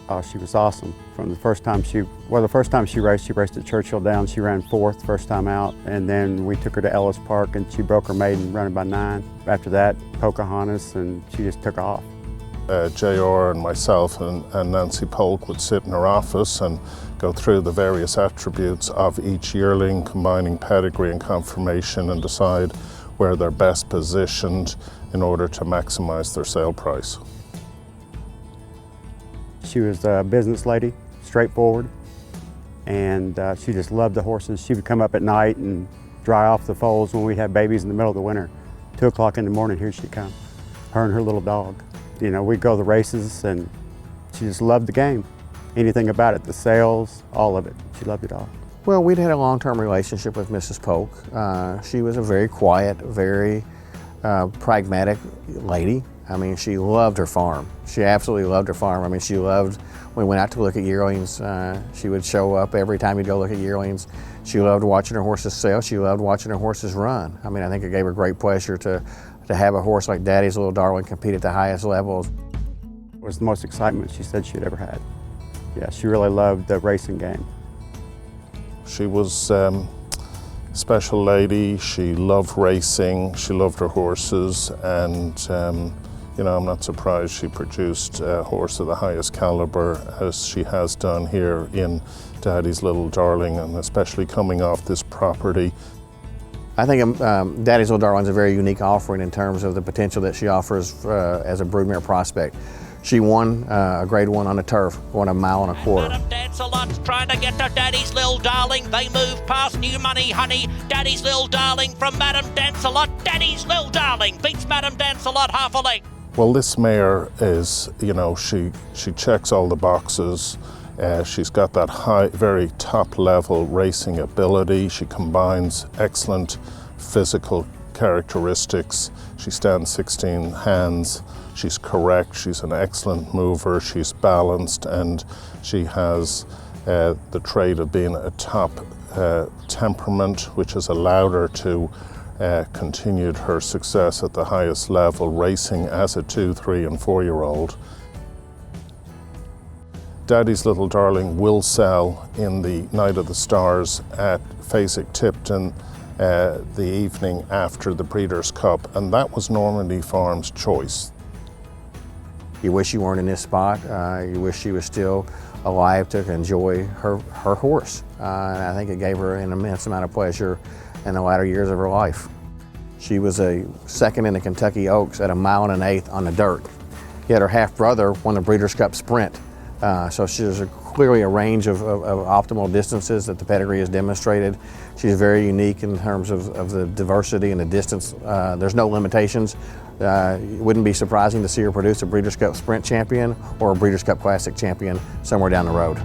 Oh, she was awesome. From the first time she raced at Churchill Downs. She ran 4th first time out, and then we took her to Ellis Park and she broke her maiden running by 9. After that, Pocahontas, and she just took off. JR and myself and Nancy Polk would sit in her office and go through the various attributes of each yearling, combining pedigree and conformation, and decide where they're best positioned in order to maximize their sale price. She was a business lady, straightforward, and she just loved the horses. She would come up at night and dry off the foals when we had babies in the middle of the winter. 2 o'clock in the morning, here she'd come, her and her little dog. You know, we'd go to the races, and she just loved the game. Anything about it, the sales, all of it. She loved it all. Well, we'd had a long-term relationship with Mrs. Polk. She was a very quiet, very pragmatic lady. I mean, she loved her farm. She absolutely loved her farm. I mean, she loved, when we went out to look at yearlings, she would show up every time we'd go look at yearlings. She loved watching her horses sell. She loved watching her horses run. I mean, I think it gave her great pleasure to have a horse like Daddy's Little Darling compete at the highest levels. It was the most excitement she said she'd ever had. Yeah, she really loved the racing game. She was a special lady. She loved racing. She loved her horses, and you know, I'm not surprised she produced a horse of the highest caliber as she has done here in Daddy's Little Darling, and especially coming off this property. I think Daddy's Little Darling is a very unique offering in terms of the potential that she offers as a broodmare prospect. She won a grade 1 on the turf, going 1.25 miles. Madam Dance-a-Lot's trying to get to Daddy's Little Darling. They move past New Money Honey. Daddy's Little Darling from Madam Dance-a-Lot. Daddy's Little Darling beats Madam Dance-a-Lot half a length. Well, this mare is, you know, she checks all the boxes. She's got that high, very top-level racing ability. She combines excellent physical characteristics. She stands 16 hands. She's correct. She's an excellent mover. She's balanced, and she has the trait of being a top temperament, which has allowed her to continued her success at the highest level, racing as a 2-, 3-, and 4-year-old. Daddy's Little Darling will sell in the Night of the Stars at Fasig Tipton the evening after the Breeders' Cup, and that was Normandy Farms' choice. You wish you weren't in this spot. You wish she was still alive to enjoy her horse. And I think it gave her an immense amount of pleasure in the latter years of her life. She was a second in the Kentucky Oaks at 1.125 miles on the dirt. Yet her half-brother won the Breeders' Cup Sprint. So she's clearly a range of optimal distances that the pedigree has demonstrated. She's very unique in terms of the diversity and the distance. There's no limitations. It wouldn't be surprising to see her produce a Breeders' Cup Sprint champion or a Breeders' Cup Classic champion somewhere down the road.